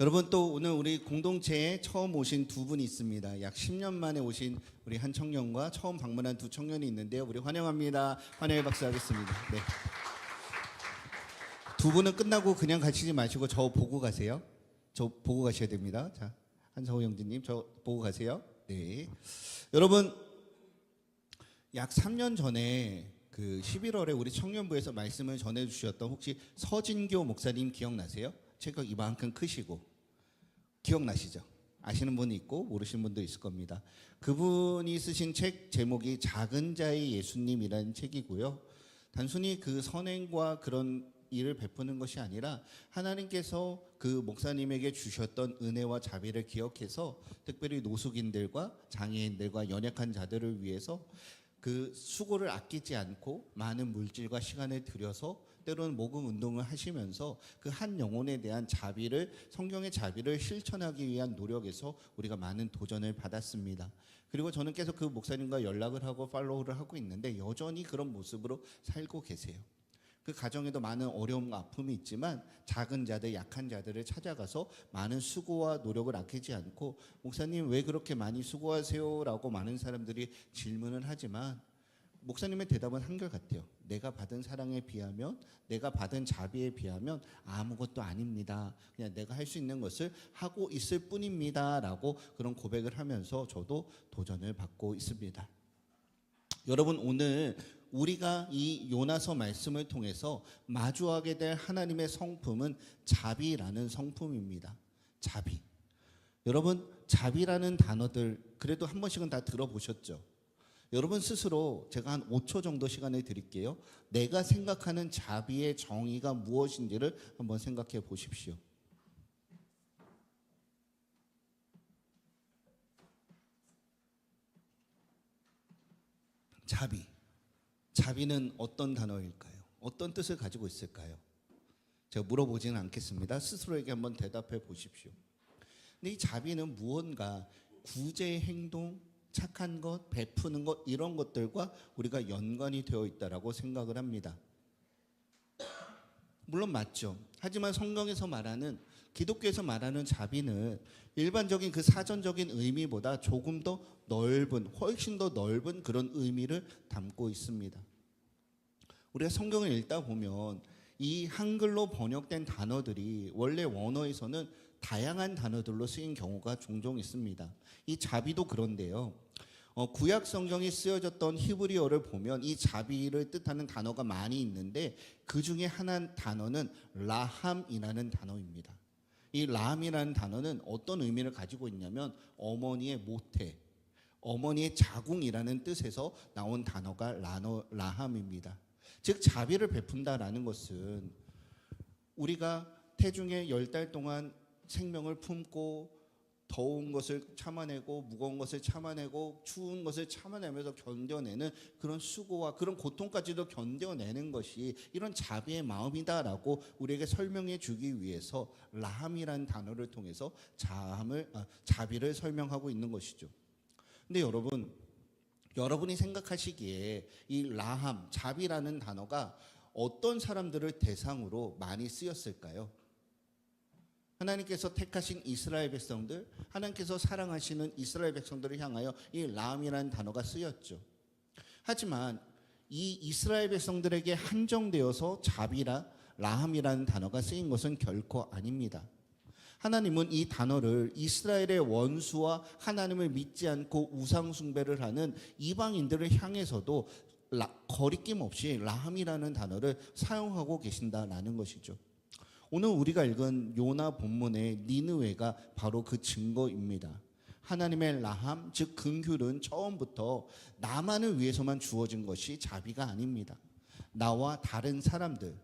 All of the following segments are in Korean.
여러분, 또 오늘 우리 공동체에 처음 오신 두 분이 있습니다. 약 10년 만에 오신 우리 한 청년과 처음 방문한 두 청년이 있는데요. 우리 환영합니다. 환영의 박수 하겠습니다. 네. 두 분은 끝나고 그냥 가시지 마시고 저 보고 가세요. 저 보고 가셔야 됩니다. 자, 한성호 형제님, 저 보고 가세요. 네. 여러분, 약 3년 전에 그 11월에 우리 청년부에서 말씀을 전해주셨던 혹시 서진교 목사님 기억나세요? 체가 이만큼 크시고 기억나시죠? 아시는 분이 있고 모르시는 분도 있을 겁니다. 그분이 쓰신 책 제목이 작은 자의 예수님이라는 책이고요. 단순히 그 선행과 그런 일을 베푸는 것이 아니라 하나님께서 그 목사님에게 주셨던 은혜와 자비를 기억해서 특별히 노숙인들과 장애인들과 연약한 자들을 위해서 그 수고를 아끼지 않고 많은 물질과 시간을 들여서 때로는 모금 운동을 하시면서 그 한 영혼에 대한 자비를, 성경의 자비를 실천하기 위한 노력에서 우리가 많은 도전을 받았습니다. 그리고 저는 계속 그 목사님과 연락을 하고 팔로우를 하고 있는데 여전히 그런 모습으로 살고 계세요. 그 가정에도 많은 어려움과 아픔이 있지만 작은 자들, 약한 자들을 찾아가서 많은 수고와 노력을 아끼지 않고, 목사님 왜 그렇게 많이 수고하세요? 라고 많은 사람들이 질문을 하지만 목사님의 대답은 한결같아요. 내가 받은 사랑에 비하면, 내가 받은 자비에 비하면 아무것도 아닙니다. 그냥 내가 할 수 있는 것을 하고 있을 뿐입니다. 라고 그런 고백을 하면서 저도 도전을 받고 있습니다. 여러분, 오늘 우리가 이 요나서 말씀을 통해서 마주하게 될 하나님의 성품은 자비라는 성품입니다. 자비. 여러분, 자비라는 단어들 그래도 한 번씩은 다 들어보셨죠? 여러분 스스로 제가 한 5초 정도 시간을 드릴게요. 내가 생각하는 자비의 정의가 무엇인지를 한번 생각해 보십시오. 자비. 자비는 어떤 단어일까요? 어떤 뜻을 가지고 있을까요? 제가 물어보지는 않겠습니다. 스스로에게 한번 대답해 보십시오. 근데 이 자비는 무언가 구제 행동, 착한 것, 베푸는 것, 이런 것들과 우리가 연관이 되어 있다라고 생각을 합니다. 물론 맞죠. 하지만 성경에서 말하는, 기독교에서 말하는 자비는 일반적인 그 사전적인 의미보다 조금 더 넓은, 훨씬 더 넓은 그런 의미를 담고 있습니다. 우리가 성경을 읽다 보면 이 한글로 번역된 단어들이 원래 원어에서는 다양한 단어들로 쓰인 경우가 종종 있습니다. 이 자비도 그런데요. 구약 성경이 쓰여졌던 히브리어를 보면 이 자비를 뜻하는 단어가 많이 있는데 그 중에 하나 단어는 라함이라는 단어입니다. 이 라함이라는 단어는 어떤 의미를 가지고 있냐면 어머니의 모태, 어머니의 자궁이라는 뜻에서 나온 단어가 라함입니다. 즉 자비를 베푼다라는 것은 우리가 태중에 10달 동안 생명을 품고 더운 것을 참아내고 무거운 것을 참아내고 추운 것을 참아내면서 견뎌내는 그런 수고와 그런 고통까지도 견뎌내는 것이 이런 자비의 마음이다라고 우리에게 설명해 주기 위해서 라함이라는 단어를 통해서 자비를 설명하고 있는 것이죠. 근데 여러분이 생각하시기에 이 라함, 자비라는 단어가 어떤 사람들을 대상으로 많이 쓰였을까요? 하나님께서 택하신 이스라엘 백성들, 하나님께서 사랑하시는 이스라엘 백성들을 향하여 이 라함이라는 단어가 쓰였죠. 하지만 이 이스라엘 백성들에게 한정되어서 라함이라는 단어가 쓰인 것은 결코 아닙니다. 하나님은 이 단어를 이스라엘의 원수와 하나님을 믿지 않고 우상 숭배를 하는 이방인들을 향해서도 거리낌 없이 라함이라는 단어를 사용하고 계신다라는 것이죠. 오늘 우리가 읽은 요나 본문의 니느웨가 바로 그 증거입니다. 하나님의 라함, 즉 긍휼은 처음부터 나만을 위해서만 주어진 것이 자비가 아닙니다. 나와 다른 사람들,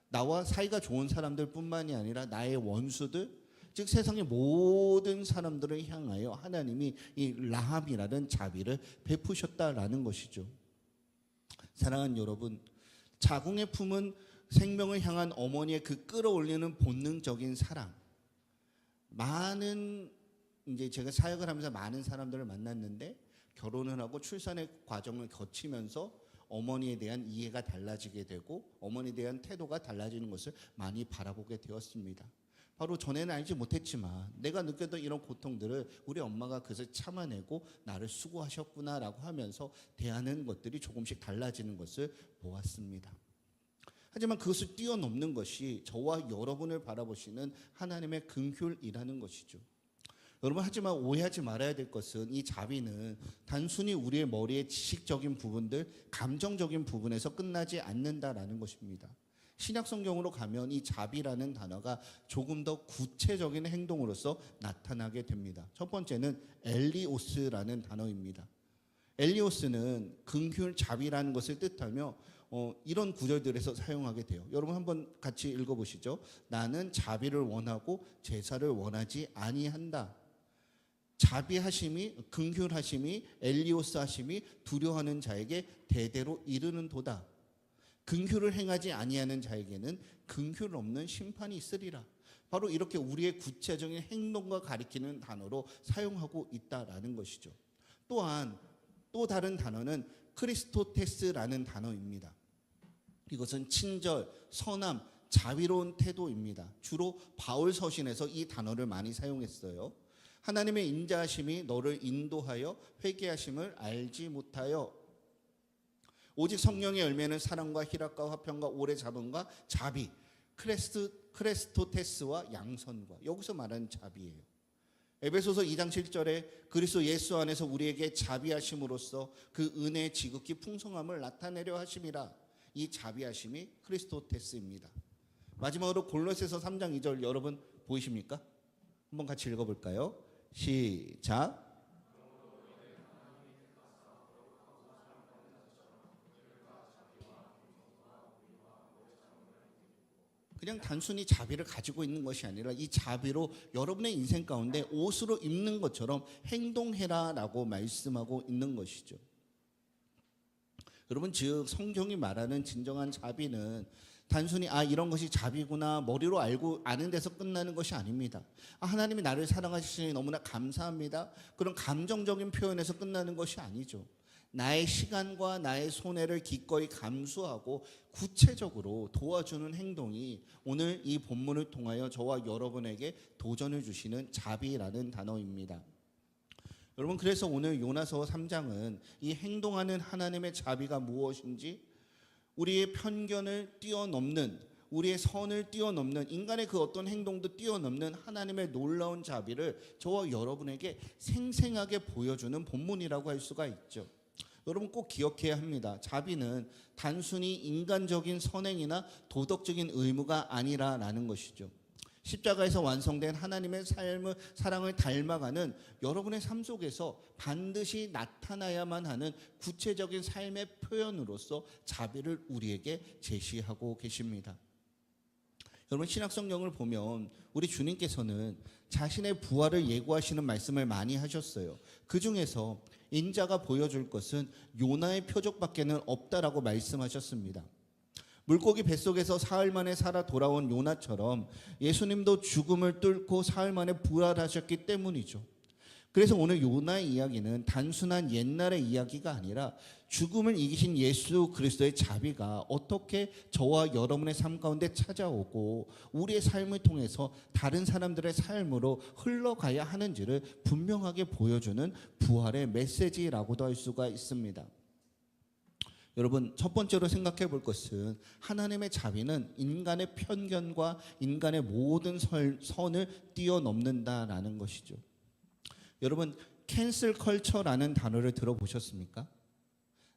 나와 사이가 좋은 사람들 뿐만이 아니라 나의 원수들, 즉 세상의 모든 사람들을 향하여 하나님이 이 라함이라는 자비를 베푸셨다라는 것이죠. 사랑하는 여러분, 자궁의 품은 생명을 향한 어머니의 그 끌어올리는 본능적인 사랑. 이제 제가 사역을 하면서 많은 사람들을 만났는데 결혼을 하고 출산의 과정을 거치면서 어머니에 대한 이해가 달라지게 되고 어머니에 대한 태도가 달라지는 것을 많이 바라보게 되었습니다. 바로 전에는 알지 못했지만 내가 느꼈던 이런 고통들을 우리 엄마가 그것을 참아내고 나를 수고하셨구나라고 하면서 대하는 것들이 조금씩 달라지는 것을 보았습니다. 하지만 그것을 뛰어넘는 것이 저와 여러분을 바라보시는 하나님의 긍휼이라는 것이죠. 여러분, 하지만 오해하지 말아야 될 것은 이 자비는 단순히 우리의 머리의 지식적인 부분들, 감정적인 부분에서 끝나지 않는다라는 것입니다. 신약 성경으로 가면 이 자비라는 단어가 조금 더 구체적인 행동으로서 나타나게 됩니다. 첫 번째는 엘리오스라는 단어입니다. 엘리오스는 긍휼, 자비라는 것을 뜻하며 이런 구절들에서 사용하게 돼요. 여러분 한번 같이 읽어보시죠. 나는 자비를 원하고 제사를 원하지 아니한다. 자비하심이, 긍휼하심이, 엘리오스 하심이 두려워하는 자에게 대대로 이르는도다. 긍휼을 행하지 아니하는 자에게는 긍휼 없는 심판이 있으리라. 바로 이렇게 우리의 구체적인 행동과 가리키는 단어로 사용하고 있다라는 것이죠. 또한 또 다른 단어는 크리스토테스라는 단어입니다. 이것은 친절, 선함, 자비로운 태도입니다. 주로 바울 서신에서 이 단어를 많이 사용했어요. 하나님의 인자하심이 너를 인도하여 회개하심을 알지 못하여 오직 성령의 열매는 사랑과 희락과 화평과 오래 참음과 자비, 크레스토테스와 양선과, 여기서 말하는 자비예요. 에베소서 2장 7절에 그리스도 예수 안에서 우리에게 자비하심으로써 그 은혜의 지극히 풍성함을 나타내려 하심이라. 이 자비하심이 크리스토테스입니다. 마지막으로 골로새서 3장 2절 여러분 보이십니까? 한번 같이 읽어볼까요? 시작. 그냥 단순히 자비를 가지고 있는 것이 아니라 이 자비로 여러분의 인생 가운데 옷으로 입는 것처럼 행동해라라고 말씀하고 있는 것이죠. 여러분, 즉 성경이 말하는 진정한 자비는 단순히 이런 것이 자비구나 머리로 알고 아는 데서 끝나는 것이 아닙니다. 하나님이 나를 사랑하시니 너무나 감사합니다. 그런 감정적인 표현에서 끝나는 것이 아니죠. 나의 시간과 나의 손해를 기꺼이 감수하고 구체적으로 도와주는 행동이 오늘 이 본문을 통하여 저와 여러분에게 도전을 주시는 자비라는 단어입니다. 여러분, 그래서 오늘 요나서 3장은 이 행동하는 하나님의 자비가 무엇인지, 우리의 편견을 뛰어넘는, 우리의 선을 뛰어넘는, 인간의 그 어떤 행동도 뛰어넘는 하나님의 놀라운 자비를 저와 여러분에게 생생하게 보여주는 본문이라고 할 수가 있죠. 여러분 꼭 기억해야 합니다. 자비는 단순히 인간적인 선행이나 도덕적인 의무가 아니라라는 것이죠. 십자가에서 완성된 하나님의 삶을, 사랑을 닮아가는 여러분의 삶 속에서 반드시 나타나야만 하는 구체적인 삶의 표현으로서 자비를 우리에게 제시하고 계십니다. 여러분, 신약성경을 보면 우리 주님께서는 자신의 부활을 예고하시는 말씀을 많이 하셨어요. 그 중에서 인자가 보여줄 것은 요나의 표적밖에는 없다라고 말씀하셨습니다. 물고기 뱃속에서 사흘 만에 살아 돌아온 요나처럼 예수님도 죽음을 뚫고 사흘 만에 부활하셨기 때문이죠. 그래서 오늘 요나의 이야기는 단순한 옛날의 이야기가 아니라 죽음을 이기신 예수 그리스도의 자비가 어떻게 저와 여러분의 삶 가운데 찾아오고 우리의 삶을 통해서 다른 사람들의 삶으로 흘러가야 하는지를 분명하게 보여주는 부활의 메시지라고도 할 수가 있습니다. 여러분, 첫 번째로 생각해 볼 것은 하나님의 자비는 인간의 편견과 인간의 모든 선을 뛰어넘는다라는 것이죠. 여러분, 캔슬 컬처라는 단어를 들어보셨습니까?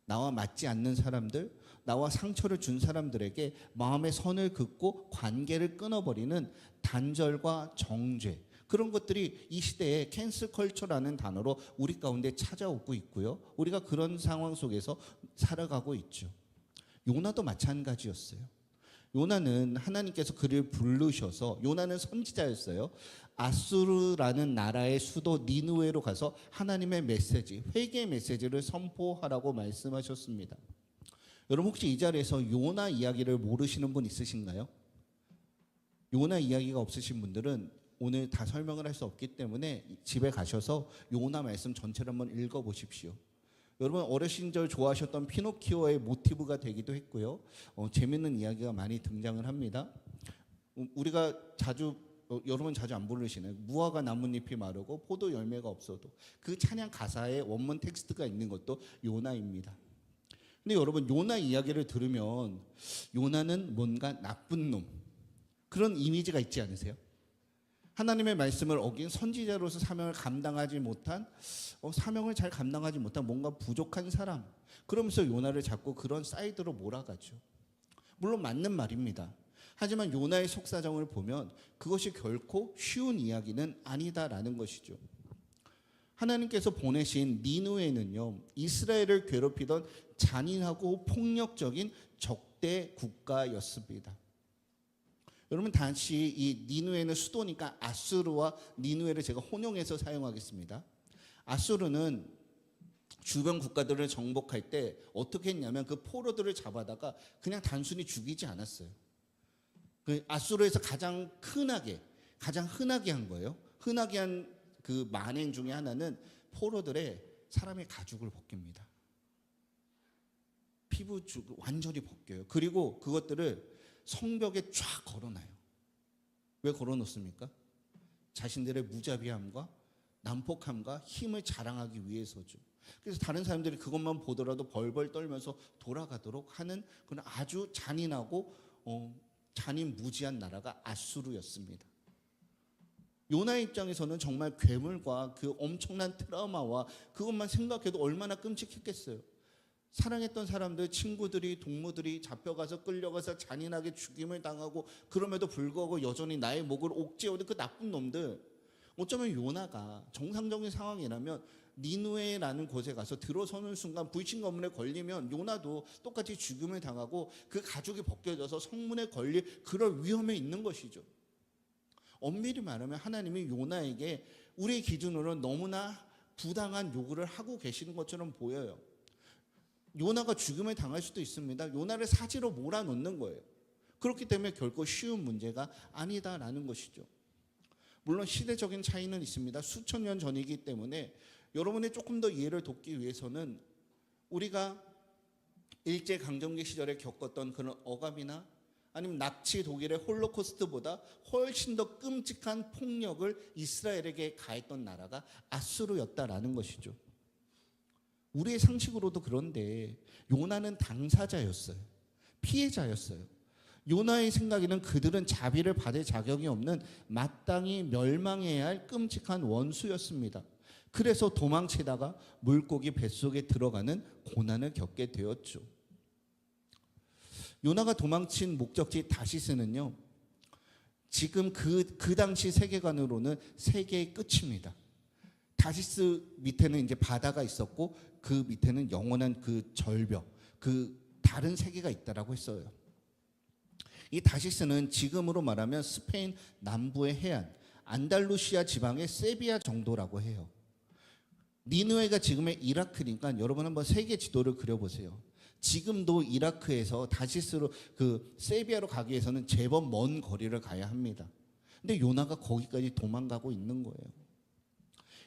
나와 맞지 않는 사람들, 나와 상처를 준 사람들에게 마음의 선을 긋고 관계를 끊어버리는 단절과 정죄, 그런 것들이 이 시대에 캔슬 컬처라는 단어로 우리 가운데 찾아오고 있고요. 우리가 그런 상황 속에서 살아가고 있죠. 요나도 마찬가지였어요. 요나는 하나님께서 그를 부르셔서, 요나는 선지자였어요. 아수르라는 나라의 수도 니느웨로 가서 하나님의 메시지, 회개의 메시지를 선포하라고 말씀하셨습니다. 여러분, 혹시 이 자리에서 요나 이야기를 모르시는 분 있으신가요? 요나 이야기가 없으신 분들은 오늘 다 설명을 할 수 없기 때문에 집에 가셔서 요나 말씀 전체를 한번 읽어보십시오. 여러분, 어르신 시절 좋아하셨던 피노키오의 모티브가 되기도 했고요. 재밌는 이야기가 많이 등장을 합니다. 우리가 자주 여러분 자주 안 부르시나요? 무화과 나뭇잎이 마르고 포도 열매가 없어도. 그 찬양 가사에 원문 텍스트가 있는 것도 요나입니다. 근데 여러분 요나 이야기를 들으면 요나는 뭔가 나쁜 놈, 그런 이미지가 있지 않으세요? 하나님의 말씀을 어긴 선지자로서 사명을 감당하지 못한, 사명을 잘 감당하지 못한 뭔가 부족한 사람, 그러면서 요나를 자꾸 그런 사이드로 몰아가죠. 물론 맞는 말입니다. 하지만 요나의 속사정을 보면 그것이 결코 쉬운 이야기는 아니다라는 것이죠. 하나님께서 보내신 니느웨는요, 이스라엘을 괴롭히던 잔인하고 폭력적인 적대 국가였습니다. 여러분 다시 이 니느웨는 수도니까 아수르와 니느웨를 제가 혼용해서 사용하겠습니다. 아수르는 주변 국가들을 정복할 때 어떻게 했냐면 그 포로들을 잡아다가 그냥 단순히 죽이지 않았어요. 그 아수르에서 가장 흔하게 한 거예요. 흔하게 한 그 만행 중에 하나는 포로들의 사람의 가죽을 벗깁니다. 피부 완전히 벗겨요. 그리고 그것들을 성벽에 쫙 걸어놔요. 왜 걸어놓습니까? 자신들의 무자비함과 난폭함과 힘을 자랑하기 위해서죠. 그래서 다른 사람들이 그것만 보더라도 벌벌 떨면서 돌아가도록 하는 그런 아주 잔인하고 잔인무지한 나라가 아수르였습니다. 요나의 입장에서는 정말 괴물과 그 엄청난 트라우마와 그것만 생각해도 얼마나 끔찍했겠어요. 사랑했던 사람들, 친구들이, 동무들이 잡혀가서 끌려가서 잔인하게 죽임을 당하고 그럼에도 불구하고 여전히 나의 목을 옥죄어오는 그 나쁜 놈들. 어쩌면 요나가 정상적인 상황이라면 니느웨라는 곳에 가서 들어서는 순간 불신 검문에 걸리면 요나도 똑같이 죽임을 당하고 그 가죽이 벗겨져서 성문에 걸릴 그럴 위험에 있는 것이죠. 엄밀히 말하면 하나님이 요나에게 우리의 기준으로는 너무나 부당한 요구를 하고 계시는 것처럼 보여요. 요나가 죽음을 당할 수도 있습니다. 요나를 사지로 몰아넣는 거예요. 그렇기 때문에 결코 쉬운 문제가 아니다라는 것이죠. 물론 시대적인 차이는 있습니다. 수천 년 전이기 때문에 여러분의 조금 더 이해를 돕기 위해서는 우리가 일제강점기 시절에 겪었던 그런 억압이나 아니면 나치 독일의 홀로코스트보다 훨씬 더 끔찍한 폭력을 이스라엘에게 가했던 나라가 아수르였다라는 것이죠. 우리의 상식으로도 그런데 요나는 당사자였어요. 피해자였어요. 요나의 생각에는 그들은 자비를 받을 자격이 없는 마땅히 멸망해야 할 끔찍한 원수였습니다. 그래서 도망치다가 물고기 뱃속에 들어가는 고난을 겪게 되었죠. 요나가 도망친 목적지 다시스는요, 지금 그 당시 세계관으로는 세계의 끝입니다. 다시스 밑에는 이제 바다가 있었고 그 밑에는 영원한 그 절벽, 그 다른 세계가 있다라고 했어요. 이 다시스는 지금으로 말하면 스페인 남부의 해안, 안달루시아 지방의 세비야 정도라고 해요. 니느웨가 지금의 이라크니까 여러분 한번 세계 지도를 그려보세요. 지금도 이라크에서 다시스로 그 세비야로 가기 위해서는 제법 먼 거리를 가야 합니다. 근데 요나가 거기까지 도망가고 있는 거예요.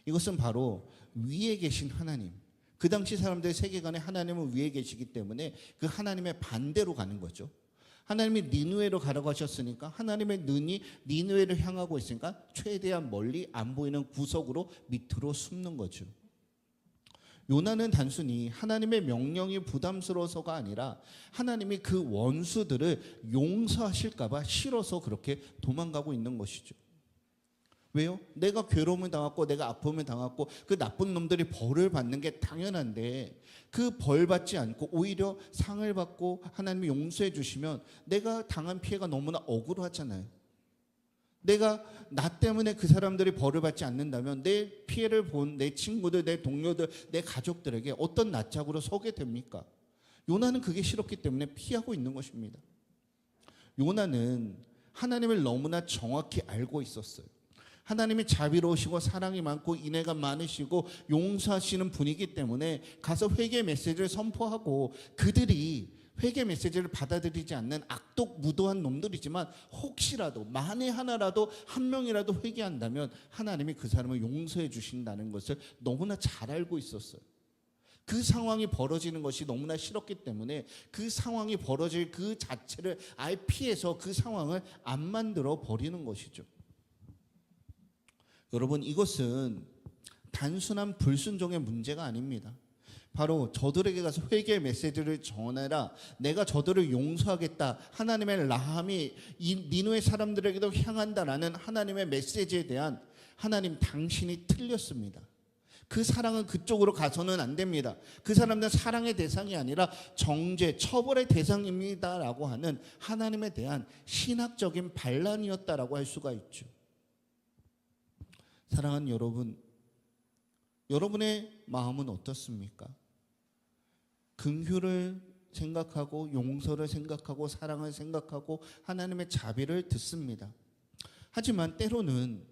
이것은 바로 위에 계신 하나님, 그 당시 사람들의 세계관에 하나님은 위에 계시기 때문에 그 하나님의 반대로 가는 거죠. 하나님이 니느웨로 가라고 하셨으니까 하나님의 눈이 니느웨를 향하고 있으니까 최대한 멀리 안 보이는 구석으로 밑으로 숨는 거죠. 요나는 단순히 하나님의 명령이 부담스러워서가 아니라 하나님이 그 원수들을 용서하실까 봐 싫어서 그렇게 도망가고 있는 것이죠. 왜요? 내가 괴로움을 당했고 내가 아픔을 당했고 그 나쁜 놈들이 벌을 받는 게 당연한데 그 벌 받지 않고 오히려 상을 받고 하나님이 용서해 주시면 내가 당한 피해가 너무나 억울하잖아요. 내가 나 때문에 그 사람들이 벌을 받지 않는다면 내 피해를 본 내 친구들, 내 동료들, 내 가족들에게 어떤 낯짝으로 서게 됩니까? 요나는 그게 싫었기 때문에 피하고 있는 것입니다. 요나는 하나님을 너무나 정확히 알고 있었어요. 하나님이 자비로우시고 사랑이 많고 인애가 많으시고 용서하시는 분이기 때문에 가서 회개 메시지를 선포하고 그들이 회개 메시지를 받아들이지 않는 악독 무도한 놈들이지만 혹시라도 만에 하나라도 한 명이라도 회개한다면 하나님이 그 사람을 용서해 주신다는 것을 너무나 잘 알고 있었어요. 그 상황이 벌어지는 것이 너무나 싫었기 때문에 그 상황이 벌어질 그 자체를 아예 피해서 그 상황을 안 만들어 버리는 것이죠. 여러분, 이것은 단순한 불순종의 문제가 아닙니다. 바로 저들에게 가서 회개의 메시지를 전해라, 내가 저들을 용서하겠다, 하나님의 라함이 이 니누의 사람들에게도 향한다라는 하나님의 메시지에 대한 하나님 당신이 틀렸습니다. 그 사랑은 그쪽으로 가서는 안 됩니다. 그 사람들은 사랑의 대상이 아니라 정죄, 처벌의 대상입니다라고 하는 하나님에 대한 신학적인 반란이었다라고 할 수가 있죠. 사랑하는 여러분, 여러분의 마음은 어떻습니까? 긍휼을 생각하고 용서를 생각하고 사랑을 생각하고 하나님의 자비를 듣습니다. 하지만 때로는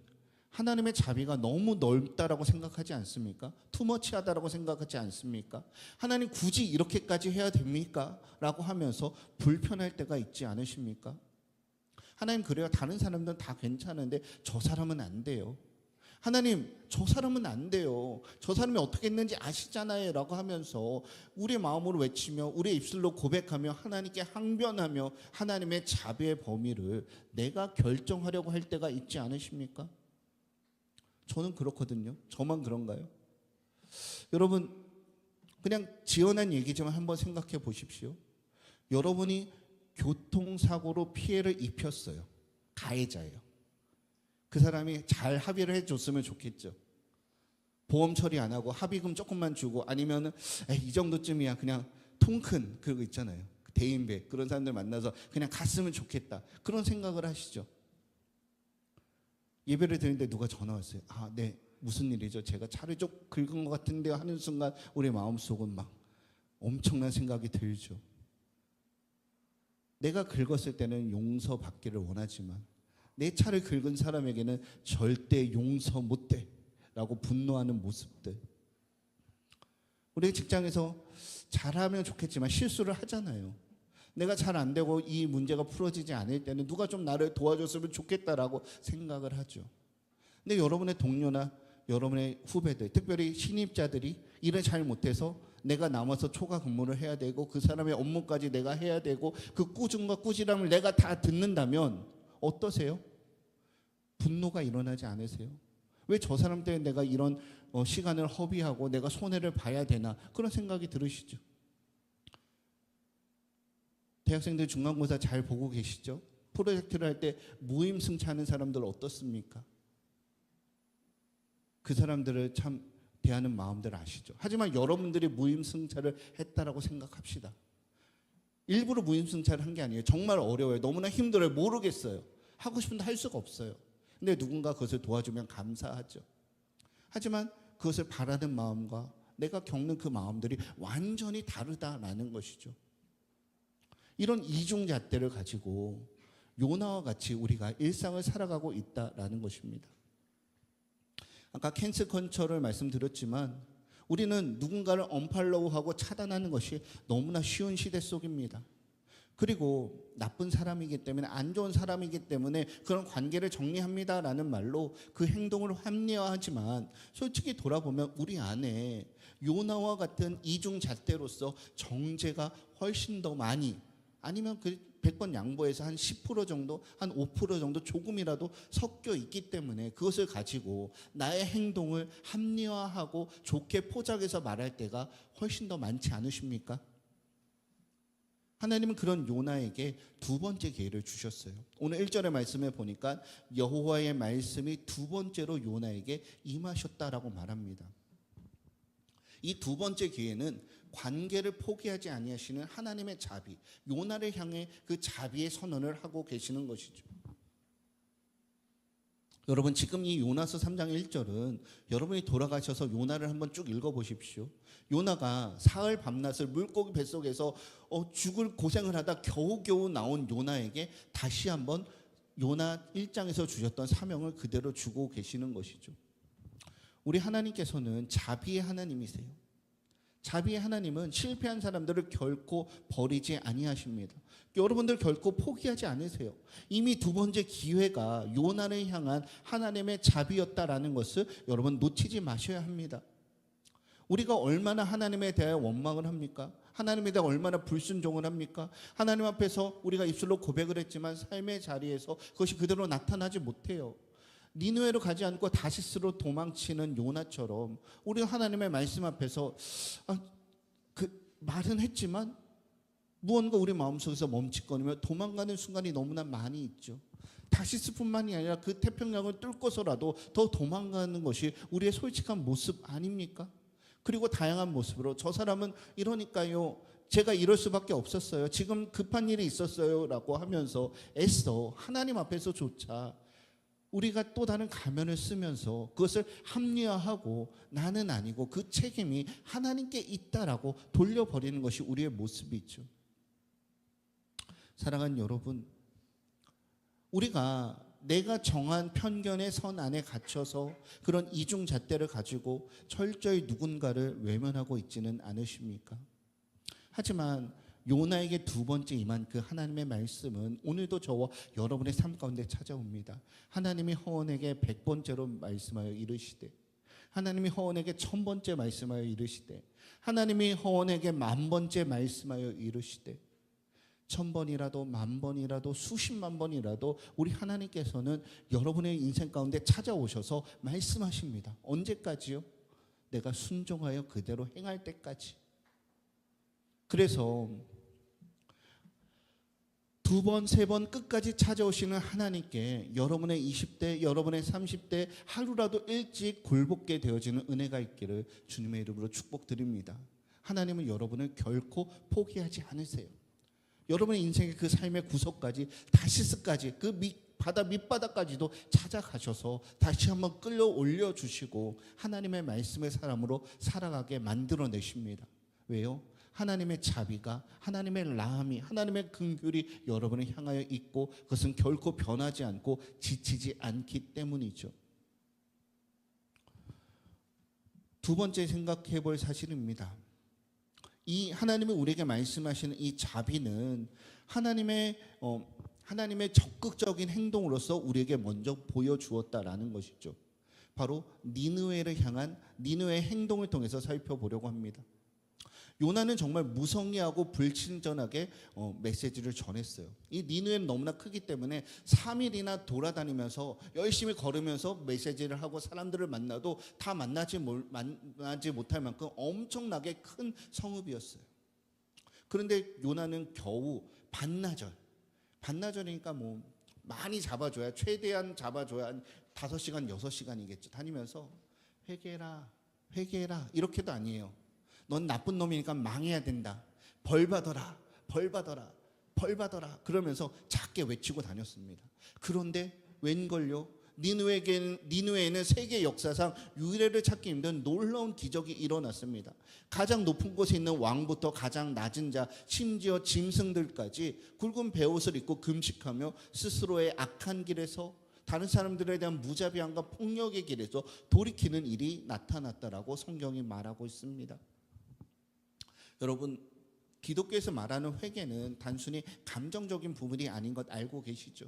하나님의 자비가 너무 넓다라고 생각하지 않습니까? 투머치하다라고 생각하지 않습니까? 하나님 굳이 이렇게까지 해야 됩니까? 라고 하면서 불편할 때가 있지 않으십니까? 하나님, 그래요, 다른 사람들은 다 괜찮은데 저 사람은 안 돼요. 하나님, 저 사람은 안 돼요. 저 사람이 어떻게 했는지 아시잖아요 라고 하면서 우리의 마음으로 외치며 우리의 입술로 고백하며 하나님께 항변하며 하나님의 자비의 범위를 내가 결정하려고 할 때가 있지 않으십니까? 저는 그렇거든요. 저만 그런가요? 여러분, 그냥 지어낸 얘기지만 한번 생각해 보십시오. 여러분이 교통사고로 피해를 입혔어요. 가해자예요. 그 사람이 잘 합의를 해줬으면 좋겠죠. 보험 처리 안 하고 합의금 조금만 주고, 아니면은 이 정도쯤이야 그냥 통큰 그거 있잖아요, 대인배, 그런 사람들 만나서 그냥 갔으면 좋겠다, 그런 생각을 하시죠. 예배를 드리는데 누가 전화 왔어요. 네, 무슨 일이죠? 제가 차를 좀 긁은 것 같은데요 하는 순간 우리 마음속은 막 엄청난 생각이 들죠. 내가 긁었을 때는 용서받기를 원하지만 내 차를 긁은 사람에게는 절대 용서 못돼 라고 분노하는 모습들. 우리 직장에서 잘하면 좋겠지만 실수를 하잖아요. 내가 잘 안 되고 이 문제가 풀어지지 않을 때는 누가 좀 나를 도와줬으면 좋겠다라고 생각을 하죠. 근데 여러분의 동료나 여러분의 후배들, 특별히 신입자들이 일을 잘 못해서 내가 남아서 초과 근무를 해야 되고 그 사람의 업무까지 내가 해야 되고 그 꾸중과 꾸지람을 내가 다 듣는다면 어떠세요? 분노가 일어나지 않으세요? 왜 저 사람 때문에 내가 이런 시간을 허비하고 내가 손해를 봐야 되나, 그런 생각이 들으시죠? 대학생들 중간고사 잘 보고 계시죠? 프로젝트를 할 때 무임승차하는 사람들 어떻습니까? 그 사람들을 참 대하는 마음들 아시죠? 하지만 여러분들이 무임승차를 했다라고 생각합시다. 일부러 무임승차를 한 게 아니에요. 정말 어려워요. 너무나 힘들어요. 모르겠어요. 하고 싶은데 할 수가 없어요. 근데 누군가 그것을 도와주면 감사하죠. 하지만 그것을 바라는 마음과 내가 겪는 그 마음들이 완전히 다르다라는 것이죠. 이런 이중잣대를 가지고 요나와 같이 우리가 일상을 살아가고 있다라는 것입니다. 아까 캔슬 컬처를 말씀드렸지만 우리는 누군가를 언팔로우하고 차단하는 것이 너무나 쉬운 시대 속입니다. 그리고 나쁜 사람이기 때문에, 안 좋은 사람이기 때문에 그런 관계를 정리합니다라는 말로 그 행동을 합리화하지만 솔직히 돌아보면 우리 안에 요나와 같은 이중잣대로서 정죄가 훨씬 더 많이, 아니면 그 100번 양보해서 한 10% 정도, 한 5% 정도 조금이라도 섞여 있기 때문에 그것을 가지고 나의 행동을 합리화하고 좋게 포장해서 말할 때가 훨씬 더 많지 않으십니까? 하나님은 그런 요나에게 두 번째 기회를 주셨어요. 오늘 1절의 말씀에 보니까 여호와의 말씀이 두 번째로 요나에게 임하셨다라고 말합니다. 이 두 번째 기회는 관계를 포기하지 아니하시는 하나님의 자비, 요나를 향해 그 자비의 선언을 하고 계시는 것이죠. 여러분, 지금 이 요나서 3장 1절은 여러분이 돌아가셔서 요나를 한번 쭉 읽어보십시오. 요나가 사흘 밤낮을 물고기 뱃속에서 죽을 고생을 하다 겨우겨우 나온 요나에게 다시 한번 요나 1장에서 주셨던 사명을 그대로 주고 계시는 것이죠. 우리 하나님께서는 자비의 하나님이세요. 자비의 하나님은 실패한 사람들을 결코 버리지 아니하십니다. 여러분들 결코 포기하지 않으세요. 이미 두 번째 기회가 요나를 향한 하나님의 자비였다라는 것을 여러분 놓치지 마셔야 합니다. 우리가 얼마나 하나님에 대해 원망을 합니까? 하나님에 대해 얼마나 불순종을 합니까? 하나님 앞에서 우리가 입술로 고백을 했지만 삶의 자리에서 그것이 그대로 나타나지 못해요. 니느웨로 가지 않고 다시스로 도망치는 요나처럼 우리 하나님의 말씀 앞에서 말은 했지만 무언가 우리 마음속에서 멈칫거리며 도망가는 순간이 너무나 많이 있죠. 다시스뿐만이 아니라 그 태평양을 뚫고서라도 더 도망가는 것이 우리의 솔직한 모습 아닙니까? 그리고 다양한 모습으로 저 사람은 이러니까요, 제가 이럴 수밖에 없었어요, 지금 급한 일이 있었어요 라고 하면서 애써 하나님 앞에서조차 우리가 또 다른 가면을 쓰면서 그것을 합리화하고 나는 아니고 그 책임이 하나님께 있다라고 돌려버리는 것이 우리의 모습이죠. 사랑하는 여러분, 우리가 내가 정한 편견의 선 안에 갇혀서 그런 이중잣대를 가지고 철저히 누군가를 외면하고 있지는 않으십니까? 하지만 요나에게 두 번째 임한 그 하나님의 말씀은 오늘도 저와 여러분의 삶 가운데 찾아옵니다. 하나님이 허원에게 100번째로 말씀하여 이르시되, 하나님이 허원에게 1000번째 말씀하여 이르시되, 하나님이 허원에게 10,000번째 말씀하여 이르시되, 1000번이라도 10,000번이라도 수십만 번이라도 우리 하나님께서는 여러분의 인생 가운데 찾아오셔서 말씀하십니다. 언제까지요? 내가 순종하여 그대로 행할 때까지. 그래서 두 번, 세 번 끝까지 찾아오시는 하나님께 여러분의 20대, 여러분의 30대 하루라도 일찍 굴복게 되어지는 은혜가 있기를 주님의 이름으로 축복드립니다. 하나님은 여러분을 결코 포기하지 않으세요. 여러분의 인생의 그 삶의 구석까지, 다시스까지, 그 바다 밑바닥까지도 찾아가셔서 다시 한번 끌어올려 주시고 하나님의 말씀의 사람으로 살아가게 만들어내십니다. 왜요? 하나님의 자비가, 하나님의 라함이, 하나님의 긍휼이 여러분을 향하여 있고 그것은 결코 변하지 않고 지치지 않기 때문이죠. 두 번째 생각해 볼 사실입니다. 이 하나님이 우리에게 말씀하시는 이 자비는 하나님의 적극적인 행동으로서 우리에게 먼저 보여주었다라는 것이죠. 바로 니느웨를 향한 니느웨의 행동을 통해서 살펴보려고 합니다. 요나는 정말 무성의하고 불친절하게 메시지를 전했어요. 이 니느웨는 너무나 크기 때문에 3일이나 돌아다니면서 열심히 걸으면서 메시지를 하고 사람들을 만나도 다 만나지 못할 만큼 엄청나게 큰 성읍이었어요. 그런데 요나는 겨우 반나절이니까 뭐 많이 잡아줘야, 최대한 잡아줘야 한 5시간 6시간이겠죠. 다니면서 회개해라 이렇게도 아니에요. 넌 나쁜 놈이니까 망해야 된다, 벌 받아라 그러면서 작게 외치고 다녔습니다. 그런데 웬걸요, 니느웨에는 세계 역사상 유일을 찾기 힘든 놀라운 기적이 일어났습니다. 가장 높은 곳에 있는 왕부터 가장 낮은 자, 심지어 짐승들까지 굵은 베옷을 입고 금식하며 스스로의 악한 길에서, 다른 사람들에 대한 무자비함과 폭력의 길에서 돌이키는 일이 나타났다라고 성경이 말하고 있습니다. 여러분, 기독교에서 말하는 회개는 단순히 감정적인 부분이 아닌 것 알고 계시죠?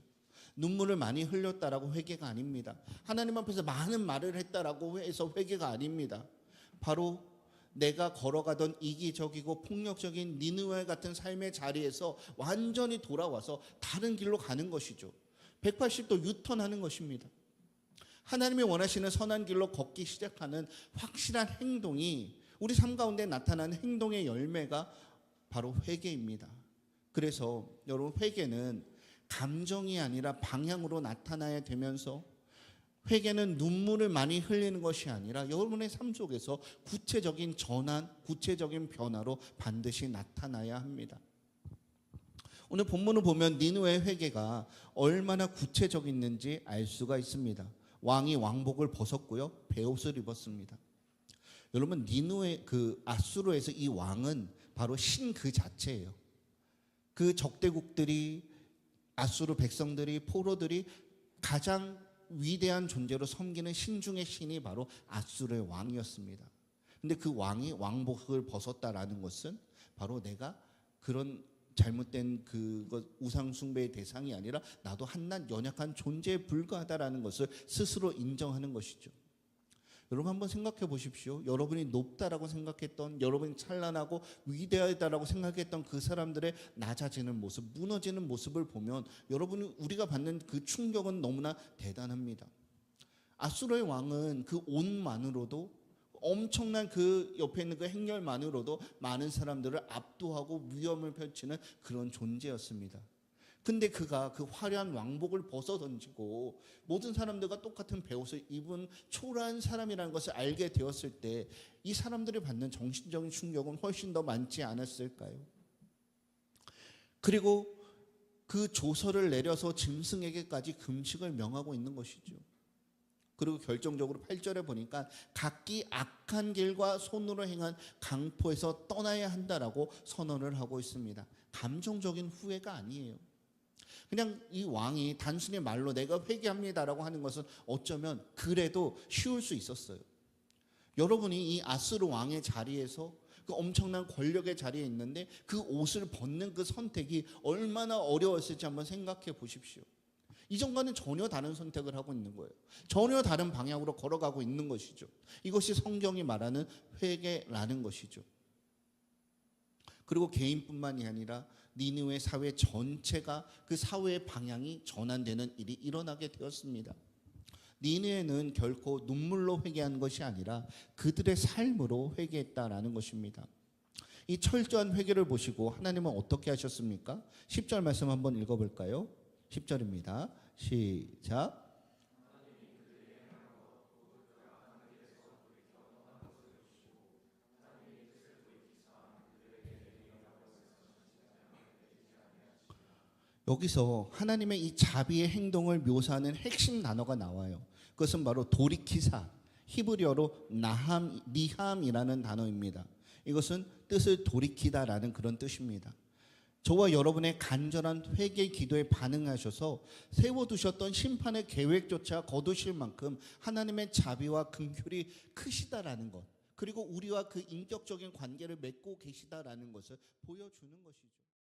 눈물을 많이 흘렸다라고 회개가 아닙니다. 하나님 앞에서 많은 말을 했다라고 해서 회개가 아닙니다. 바로 내가 걸어가던 이기적이고 폭력적인 니느웨 같은 삶의 자리에서 완전히 돌아와서 다른 길로 가는 것이죠. 180도 유턴하는 것입니다. 하나님이 원하시는 선한 길로 걷기 시작하는 확실한 행동이 우리 삶 가운데 나타나는 행동의 열매가 바로 회개입니다. 그래서 여러분, 회개는 감정이 아니라 방향으로 나타나야 되면서, 회개는 눈물을 많이 흘리는 것이 아니라 여러분의 삶 속에서 구체적인 전환, 구체적인 변화로 반드시 나타나야 합니다. 오늘 본문을 보면 니느웨의 회개가 얼마나 구체적이었는지 알 수가 있습니다. 왕이 왕복을 벗었고요, 베옷을 입었습니다. 여러분, 니느웨 아수르에서 이 왕은 바로 신 그 자체예요. 그 적대국들이, 아수르 백성들이, 포로들이 가장 위대한 존재로 섬기는 신 중의 신이 바로 아수르의 왕이었습니다. 근데 그 왕이 왕복을 벗었다라는 것은 바로 내가 그런 잘못된 우상 숭배의 대상이 아니라 나도 한낱 연약한 존재에 불과하다라는 것을 스스로 인정하는 것이죠. 여러분, 한번 생각해 보십시오. 여러분이 높다라고 생각했던, 여러분이 찬란하고 위대하다라고 생각했던 그 사람들의 낮아지는 모습, 무너지는 모습을 보면 우리가 받는 그 충격은 너무나 대단합니다. 아수르의 왕은 그 옷만으로도, 엄청난 그 옆에 있는 그 행렬만으로도 많은 사람들을 압도하고 위험을 펼치는 그런 존재였습니다. 근데 그가 그 화려한 왕복을 벗어 던지고 모든 사람들과 똑같은 베옷을 입은 초라한 사람이라는 것을 알게 되었을 때 이 사람들이 받는 정신적인 충격은 훨씬 더 많지 않았을까요? 그리고 그 조서를 내려서 짐승에게까지 금식을 명하고 있는 것이죠. 그리고 결정적으로 8절에 보니까 각기 악한 길과 손으로 행한 강포에서 떠나야 한다라고 선언을 하고 있습니다. 감정적인 후회가 아니에요. 그냥 이 왕이 단순히 말로 내가 회개합니다라고 하는 것은 어쩌면 그래도 쉬울 수 있었어요. 여러분이 이 아수르 왕의 자리에서 그 엄청난 권력의 자리에 있는데 그 옷을 벗는 그 선택이 얼마나 어려웠을지 한번 생각해 보십시오. 이전과는 전혀 다른 선택을 하고 있는 거예요. 전혀 다른 방향으로 걸어가고 있는 것이죠. 이것이 성경이 말하는 회개라는 것이죠. 그리고 개인뿐만이 아니라 니느웨 사회 전체가 그 사회의 방향이 전환되는 일이 일어나게 되었습니다. 니느웨는 결코 눈물로 회개한 것이 아니라 그들의 삶으로 회개했다라는 것입니다. 이 철저한 회개를 보시고 하나님은 어떻게 하셨습니까? 10절 말씀 한번 읽어볼까요? 10절입니다. 시작. 여기서 하나님의 이 자비의 행동을 묘사하는 핵심 단어가 나와요. 그것은 바로 도리키사, 히브리어로 니함이라는 단어입니다. 이것은 뜻을 돌이키다라는 그런 뜻입니다. 저와 여러분의 간절한 회개 기도에 반응하셔서 세워두셨던 심판의 계획조차 거두실 만큼 하나님의 자비와 긍휼이 크시다라는 것, 그리고 우리와 그 인격적인 관계를 맺고 계시다라는 것을 보여주는 것이죠.